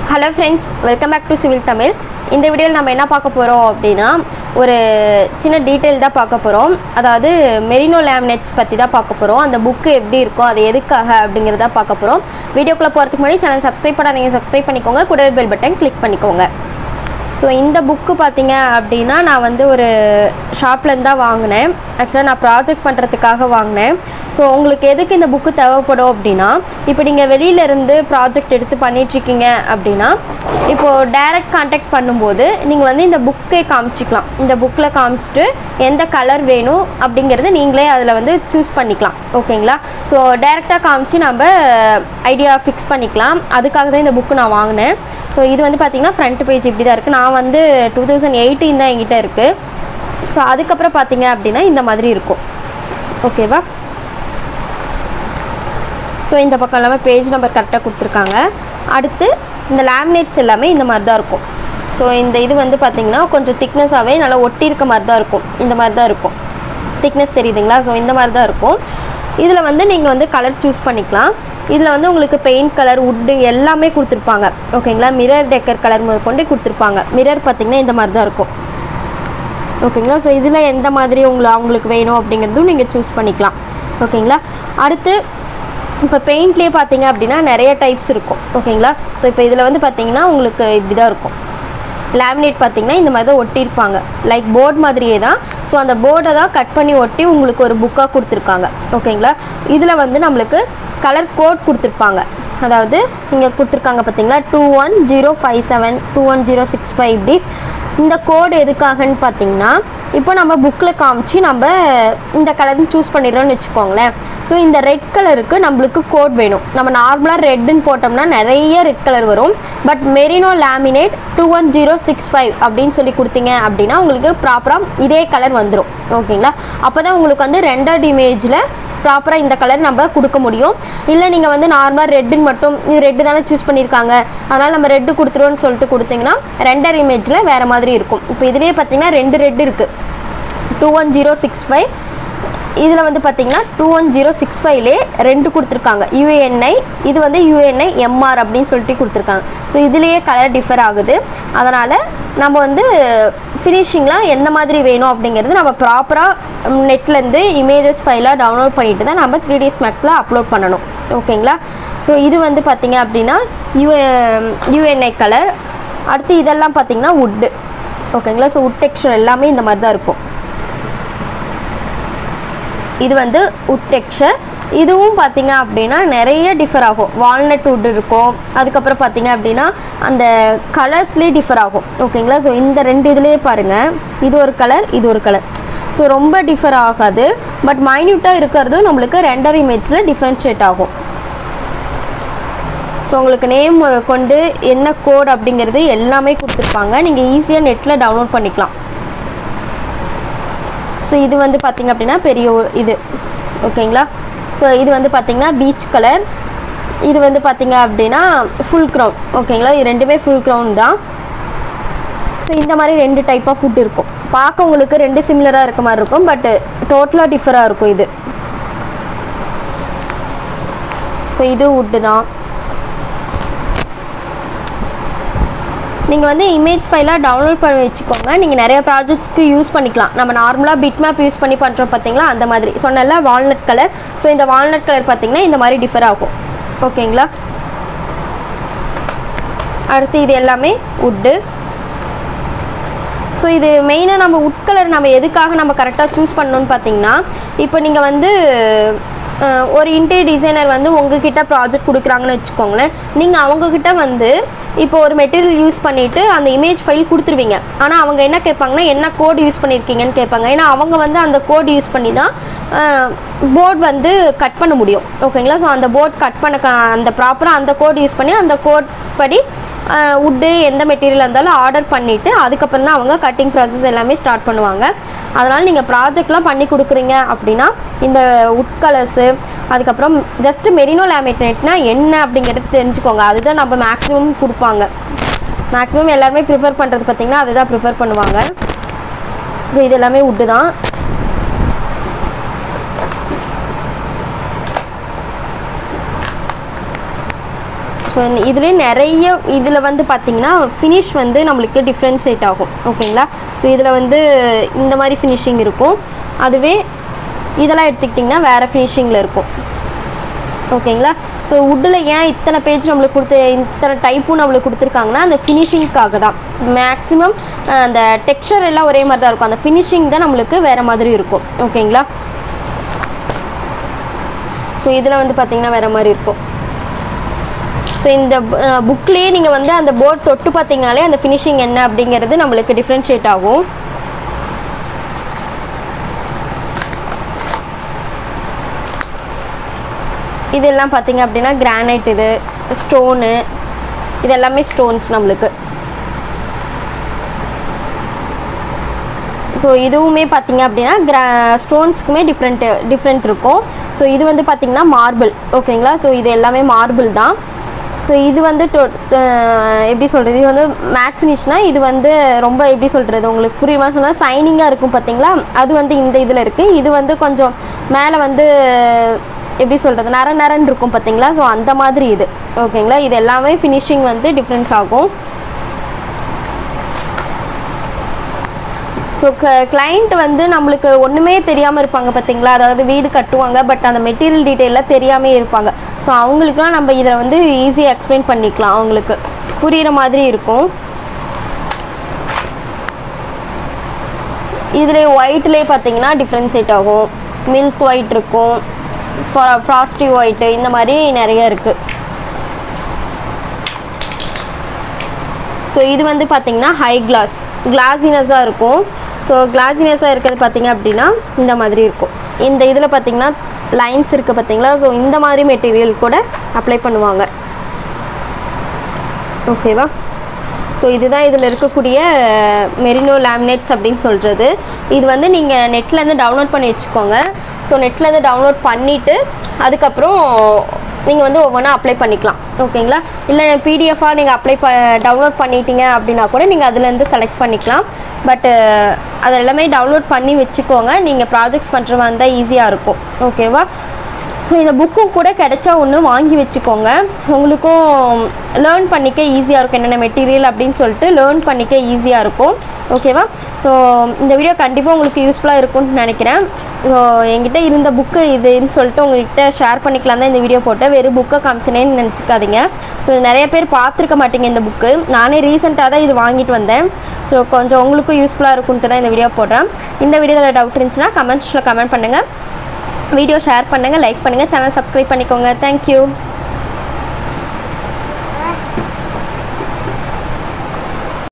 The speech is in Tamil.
Hello friends, welcome back to Civil Tamil. In the video நம்ம என்ன பார்க்க போறோம் அப்படினா ஒரு சின்ன டீடைல் தான் பார்க்க போறோம். அதாவது merino laminates பத்தி தான் பார்க்க போறோம். அந்த புக் எப்படி இருக்கும், அது எதுக்காக அப்படிங்கறத பார்க்க போறோம். வீடியோக்குள்ள போறதுக்கு முன்னாடி சேனல் சப்ஸ்கிரைப் பண்ணாதீங்க, சப்ஸ்கிரைப் பண்ணிக்கோங்க. கூடவே பெல் பட்டன் கிளிக் பண்ணிக்கோங்க. ஸோ இந்த புக்கு பார்த்தீங்க அப்படின்னா நான் வந்து ஒரு ஷாப்லேருந்து தான் வாங்கினேன். ஆக்சுவலாக நான் ப்ராஜெக்ட் பண்ணுறதுக்காக வாங்கினேன். ஸோ உங்களுக்கு எதுக்கு இந்த புக்கு தேவைப்படும் அப்படின்னா, இப்போ நீங்கள் வெளியிலேருந்து ப்ராஜெக்ட் எடுத்து பண்ணிகிட்ருக்கீங்க அப்படின்னா, இப்போது டைரக்ட் கான்டாக்ட் பண்ணும்போது நீங்கள் வந்து இந்த புக்கே காமிச்சிக்கலாம். இந்த புக்கில் காமிச்சிட்டு எந்த கலர் வேணும் அப்படிங்கிறது நீங்களே அதில் வந்து சூஸ் பண்ணிக்கலாம். ஓகேங்களா? ஸோ டைரெக்டாக காமிச்சு நம்ம ஐடியா ஃபிக்ஸ் பண்ணிக்கலாம். அதுக்காக தான் இந்த புக்கு நான் வாங்கினேன். ஸோ இது வந்து பார்த்திங்கன்னா ஃப்ரண்ட் பேஜ் இப்படி தான் இருக்குது. நான் வந்து 2018 தான் என்கிட்ட இருக்குது. ஸோ அதுக்கப்புறம் பார்த்திங்க அப்படின்னா இந்த மாதிரி இருக்கும். ஓகேவா? ஸோ இந்த பக்கம் எல்லாமே பேஜ் நம்பர் கரெக்டாக கொடுத்துருக்காங்க. அடுத்து இந்த லேமினேட்ஸ் எல்லாமே இந்த மாதிரி தான் இருக்கும். ஸோ இந்த இது வந்து பார்த்திங்கன்னா கொஞ்சம் திக்னஸாகவே நல்லா ஒட்டி இருக்க மாதிரி தான் இருக்கும். இந்த மாதிரி தான் இருக்கும். திக்னஸ் தெரியுதுங்களா? ஸோ இந்த மாதிரி தான் இருக்கும். இதில் வந்து நீங்கள் வந்து கலர் சூஸ் பண்ணிக்கலாம். இதில் வந்து உங்களுக்கு பெயிண்ட் கலர், வுட்டு எல்லாமே கொடுத்துருப்பாங்க. ஓகேங்களா? மிரர் டெக்கர் கலர் முதல் கொண்டு கொடுத்துருப்பாங்க. மிரர் பார்த்திங்கன்னா இந்த மாதிரி தான் இருக்கும். ஓகேங்களா? ஸோ இதில் எந்த மாதிரி அவங்களுக்கு வேணும் அப்படிங்கிறதும் நீங்கள் சூஸ் பண்ணிக்கலாம். ஓகேங்களா? அடுத்து இப்போ பெயிண்ட்லேயே பார்த்தீங்க அப்படின்னா நிறைய டைப்ஸ் இருக்கும். ஓகேங்களா? ஸோ இப்போ இதில் வந்து பார்த்திங்கன்னா உங்களுக்கு இப்படி தான் இருக்கும். லேமினேட் பார்த்திங்கன்னா இந்த மாதிரி தான் ஒட்டியிருப்பாங்க. லைக் போர்டு மாதிரியே தான். ஸோ அந்த போர்டை தான் கட் பண்ணி ஒட்டி உங்களுக்கு ஒரு புக்காக கொடுத்துருக்காங்க. ஓகேங்களா? இதில் வந்து நம்மளுக்கு கலர் கோட் கொடுத்துருப்பாங்க. அதாவது இங்கே கொடுத்துருக்காங்க பார்த்தீங்களா, 21057 21065 இப்படி. இந்த கோடு எதுக்காகன்னு பார்த்தீங்கன்னா, இப்போ நம்ம புக்கில் காமிச்சு நம்ம இந்த கலர்னு சூஸ் பண்ணிடுறோன்னு வச்சுக்கோங்களேன். ஸோ இந்த ரெட் கலருக்கு நம்மளுக்கு கோட் வேணும். நம்ம நார்மலாக ரெட்டுன்னு போட்டோம்னா நிறைய ரெட் கலர் வரும். பட் மெரினோ லேமினேட் 21065 அப்படின்னு சொல்லி கொடுத்தீங்க அப்படின்னா உங்களுக்கு ப்ராப்பராக இதே கலர் வந்துடும். ஓகேங்களா? அப்போ தான் உங்களுக்கு வந்து ரெண்டட் இமேஜில் ப்ராப்பராக இந்த கலர் நம்ம கொடுக்க முடியும். இல்லை நீங்கள் வந்து நார்மலாக ரெட்டுன்னு மட்டும், இது ரெட்டு தானே சூஸ் பண்ணியிருக்காங்க, அதனால் நம்ம ரெட்டு கொடுத்துருவோன்னு சொல்லிட்டு கொடுத்தீங்கன்னா ரெண்டர் இமேஜில் வேறு மாதிரி இருக்கும். இப்போ இதுலேயே பார்த்தீங்கன்னா 2 ரெட் இருக்குது. 21065 இதில் வந்து பார்த்தீங்கன்னா 21065லே 2 கொடுத்துருக்காங்க. UANI, இது வந்து UANI MR அப்படின்னு சொல்லிட்டு கொடுத்துருக்காங்க. ஸோ இதுலேயே கலர் டிஃபர் ஆகுது. அதனால் நம்ம வந்து ஃபினிஷிங்லாம் எந்த மாதிரி வேணும் அப்படிங்கிறது நம்ம ப்ராப்பராக நெட்லேருந்து இமேஜஸ் ஃபைலாக டவுன்லோட் பண்ணிட்டு தான் நம்ம 3ds Maxல அப்லோட் பண்ணணும். ஓகேங்களா? ஸோ இது வந்து பார்த்திங்க அப்படின்னா UANI கலர். அடுத்து இதெல்லாம் பார்த்திங்கன்னா வுட்டு. ஓகேங்களா? ஸோ வுட் டெக்ஸ்சர் எல்லாமே இந்த மாதிரி தான் இருக்கும். இது வந்து வுட் டெக்ஸ்சர். இதுவும் பார்த்திங்க அப்படின்னா நிறைய டிஃபர் ஆகும். வால்நட் வுட் இருக்கும். அதுக்கப்புறம் பார்த்திங்க அப்படின்னா அந்த கலர்ஸ்லேயே டிஃபர் ஆகும். ஓகேங்களா? ஸோ இந்த 2 இதுலேயே பாருங்கள், இது ஒரு கலர், இது ஒரு கலர். ஸோ ரொம்ப டிஃபர் ஆகாது. பட் மைன்யூட்டாக இருக்கிறது நம்மளுக்கு ரெண்டர் இமேஜில் டிஃப்ரென்ஷியேட் ஆகும். ஸோ உங்களுக்கு நேம் கொண்டு என்ன கோட் அப்படிங்கிறது எல்லாமே கொடுத்துருப்பாங்க. நீங்கள் ஈஸியாக நெட்டில் டவுன்லோட் பண்ணிக்கலாம். ஸோ இது வந்து பார்த்திங்க அப்படின்னா பெரிய இது. ஓகேங்களா? ஸோ இது வந்து பார்த்திங்கன்னா பீச் கலர். இது வந்து பார்த்திங்க அப்படின்னா ஃபுல் க்ரௌன். ஓகேங்களா? இது ரெண்டுமே ஃபுல் க்ரௌன் தான். ஸோ இந்த மாதிரி 2 டைப் ஆஃப் ஃபுட் இருக்கும். பார்க்க உங்களுக்கு 2 சிமிலராக இருக்க மாதிரி இருக்கும். பட் டோட்டலாக டிஃபராக இருக்கும் இது. ஸோ இது வுட்டு தான். நீங்கள் வந்து இமேஜ் ஃபைலாக டவுன்லோட் பண்ணி வச்சுக்கோங்க. நீங்கள் நிறைய ப்ராஜெக்ட்ஸ்க்கு யூஸ் பண்ணிக்கலாம். நம்ம நார்மலாக பிட் மேப் யூஸ் பண்ணி பண்ணுறோம் பார்த்தீங்களா, அந்த மாதிரி. சொன்னல வால்நட் கலர். ஸோ இந்த வால்நட் கலர் பார்த்திங்கன்னா இந்த மாதிரி டிஃபர் ஆகும். ஓகேங்களா? அடுத்து இது எல்லாமே வுட்டு. ஸோ இது மெயினாக நம்ம வுட் கலர் நம்ம எதுக்காக நம்ம கரெக்டாக சூஸ் பண்ணணும்னு பார்த்தீங்கன்னா, இப்போ நீங்கள் வந்து ஒரு இன்டீரியர் டிசைனர் வந்து உங்ககிட்ட ப்ராஜெக்ட் கொடுக்குறாங்கன்னு வச்சுக்கோங்களேன். நீங்கள் அவங்கக்கிட்ட வந்து இப்போ ஒரு மெட்டீரியல் யூஸ் பண்ணிவிட்டு அந்த இமேஜ் ஃபைல் கொடுத்துருவீங்க. ஆனால் அவங்க என்ன கேட்பாங்கன்னா, என்ன கோட் யூஸ் பண்ணியிருக்கீங்கன்னு கேட்பாங்க. ஏன்னா அவங்க வந்து அந்த கோட் யூஸ் பண்ணி தான் போர்டு வந்து கட் பண்ண முடியும். ஓகேங்களா? ஸோ அந்த போர்ட் கட் பண்ண அந்த ப்ராப்பராக அந்த கோட் யூஸ் பண்ணி அந்த கோட் படி வுட்டு எந்த மெட்டீரியல் இருந்தாலும் ஆர்டர் பண்ணிவிட்டு அதுக்கப்புறம் தான் அவங்க கட்டிங் ப்ராசஸ் எல்லாமே ஸ்டார்ட் பண்ணுவாங்க. அதனால் நீங்கள் ப்ராஜெக்ட்லாம் பண்ணி கொடுக்குறீங்க அப்படின்னா இந்த வுட் கலர்ஸு, அதுக்கப்புறம் ஜஸ்ட்டு மெரினோ லேமினேட்னா என்ன அப்படிங்கிறது தெரிஞ்சுக்கோங்க. அதுதான் நம்ம மேக்ஸிமம் கொடுப்பாங்க. மேக்ஸிமம் எல்லாருமே ப்ரிஃபர் பண்ணுறது பார்த்திங்கன்னா அதுதான் ப்ரிஃபர் பண்ணுவாங்க. ஸோ இது எல்லாமே வுட்டு தான். ஸோ ஸோ இதுலேயே நிறைய இதில் வந்து பார்த்திங்கன்னா ஃபினிஷ் வந்து நம்மளுக்கு டிஃப்ரென்ஷியேட் ஆகும் ஓகேங்களா. ஸோ இதில் வந்து இந்த மாதிரி ஃபினிஷிங் இருக்கும், அதுவே இதெல்லாம் எடுத்துக்கிட்டிங்கன்னா வேறு ஃபினிஷிங்கில் இருக்கும் ஓகேங்களா. ஸோ வுட்டில் ஏன் இத்தனை பேஜ் நம்மளுக்கு இத்தனை டைப்பும் நம்மளுக்கு கொடுத்துருக்காங்கன்னா அந்த ஃபினிஷிங்க்காக தான். மேக்ஸிமம் அந்த டெக்ஸ்சர் எல்லாம் ஒரே மாதிரி தான் இருக்கும், அந்த ஃபினிஷிங் தான் நம்மளுக்கு வேறு மாதிரி இருக்கும் ஓகேங்களா. ஸோ இதில் வந்து பார்த்திங்கன்னா வேறு மாதிரி இருக்கும். ஸோ இந்த புக்லேயே நீங்கள் வந்து அந்த போர்ட் தொட்டு பார்த்தீங்கனாலே அந்த ஃபினிஷிங் என்ன அப்படிங்கிறது நம்மளுக்கு டிஃப்ரென்ஷியேட் ஆகும். இதெல்லாம் பார்த்தீங்க அப்படின்னா கிரானைட், இது ஸ்டோனு, இது எல்லாமே ஸ்டோன்ஸ் நம்மளுக்கு. ஸோ இதுவுமே பார்த்தீங்க அப்படின்னா ஸ்டோன்ஸுக்குமே டிஃப்ரெண்ட் இருக்கும். ஸோ இது வந்து பார்த்திங்கன்னா மார்பிள் ஓகேங்களா. ஸோ இது எல்லாமே மார்பிள் தான். ஸோ இது வந்து எப்படி சொல்கிறது, இது வந்து மேட் ஃபினிஷ்னால் இது வந்து ரொம்ப எப்படி சொல்கிறது உங்களுக்கு புரியுமா சொன்னால் சைனிங்காக இருக்கும் பார்த்தீங்களா, அது வந்து இந்த இதில் இருக்குது. இது வந்து கொஞ்சம் மேலே வந்து எப்படி சொல்கிறது நரன்னு இருக்கும் பார்த்தீங்களா. ஸோ அந்த மாதிரி இது ஓகேங்களா. இது எல்லாமே ஃபினிஷிங் வந்து டிஃப்ரென்ஸ் ஆகும். ஸோ கிளைண்ட் வந்து நம்மளுக்கு ஒன்றுமே தெரியாமல் இருப்பாங்க பார்த்தீங்களா, அதாவது வீடு கட்டுவாங்க பட் அந்த மெட்டீரியல் டீட்டெயிலாக தெரியாமே இருப்பாங்க. ஸோ அவங்களுக்குலாம் நம்ம இதில் வந்து ஈஸியாக எக்ஸ்பிளைன் பண்ணிக்கலாம், அவங்களுக்கு புரிகிற மாதிரி இருக்கும். இதில் ஒயிட்லேயே பார்த்தீங்கன்னா டிஃப்ரென்ஷியேட் ஆகும், மில்க் ஒயிட் இருக்கும், ஃப்ராஸ்டி ஒயிட்டு, இந்த மாதிரி நிறைய இருக்குது. ஸோ இது வந்து பார்த்திங்கன்னா ஹை கிளாஸினஸாக இருக்கும். ஸோ கிளாஸினஸாக இருக்கிறது பார்த்திங்க அப்படின்னா இந்த மாதிரி இருக்கும். இந்த இதில் பார்த்திங்கன்னா லைன்ஸ் இருக்குது பார்த்தீங்களா. ஸோ இந்த மாதிரி மெட்டீரியல் கூட அப்ளை பண்ணுவாங்க ஓகேவா. ஸோ இதுதான் இதில் இருக்கக்கூடிய மெரினோ லேமினேட்ஸ் அப்படின்னு சொல்கிறது. இது வந்து நீங்கள் நெட்லேருந்து டவுன்லோட் பண்ணி வச்சுக்கோங்க. ஸோ நெட்லேருந்து டவுன்லோட் பண்ணிவிட்டு அதுக்கப்புறம் நீங்கள் வந்து ஒவ்வொன்றா அப்ளை பண்ணிக்கலாம் ஓகேங்களா. இல்லை பிடிஎஃபாக நீங்கள் டவுன்லோட் பண்ணிட்டீங்க அப்படின்னா கூட நீங்கள் அதுலேருந்து செலக்ட் பண்ணிக்கலாம். பட்டு அது எல்லாமே டவுன்லோட் பண்ணி வச்சுக்கோங்க, நீங்கள் ப்ராஜெக்ட்ஸ் பண்ணுற மாதிரி தான் ஈஸியாக இருக்கும் ஓகேவா. ஸோ இந்த புக்கும் கூட கிடைச்சா ஒன்று வாங்கி வச்சுக்கோங்க, உங்களுக்கும் லேர்ன் பண்ணிக்க ஈஸியாக இருக்கும், என்னென்ன மெட்டீரியல் அப்படின்னு சொல்லிட்டு லேர்ன் பண்ணிக்க ஈஸியாக இருக்கும் ஓகேவா. ஸோ இந்த வீடியோ கண்டிப்பாக உங்களுக்கு யூஸ்ஃபுல்லாக இருக்கும்னு நினைக்கிறேன். ஸோ என்கிட்ட இருந்த புக்கு இதுன்னு சொல்லிட்டு உங்கள்கிட்ட ஷேர் பண்ணிக்கலாம் தான் இந்த வீடியோ போட்டேன், வெறும் புக்கை காமிச்சினேன்னு நினச்சிக்காதீங்க. ஸோ நிறைய பேர் பார்த்துருக்க மாட்டீங்க இந்த புக்கு, நானே ரீசெண்டாக தான் இது வாங்கிட்டு வந்தேன். ஸோ கொஞ்சம் உங்களுக்கும் யூஸ்ஃபுல்லாக இருக்குன்ட்டு தான் இந்த வீடியோ போடுறேன். இந்த வீடியோவில் டவுட் இருந்துச்சுன்னா கமெண்ட்ஸில் கமெண்ட் பண்ணுங்கள், வீடியோ ஷேர் பண்ணுங்கள், லைக் பண்ணுங்கள், சேனல் சப்ஸ்கிரைப் பண்ணிக்கோங்க. தேங்க்யூ.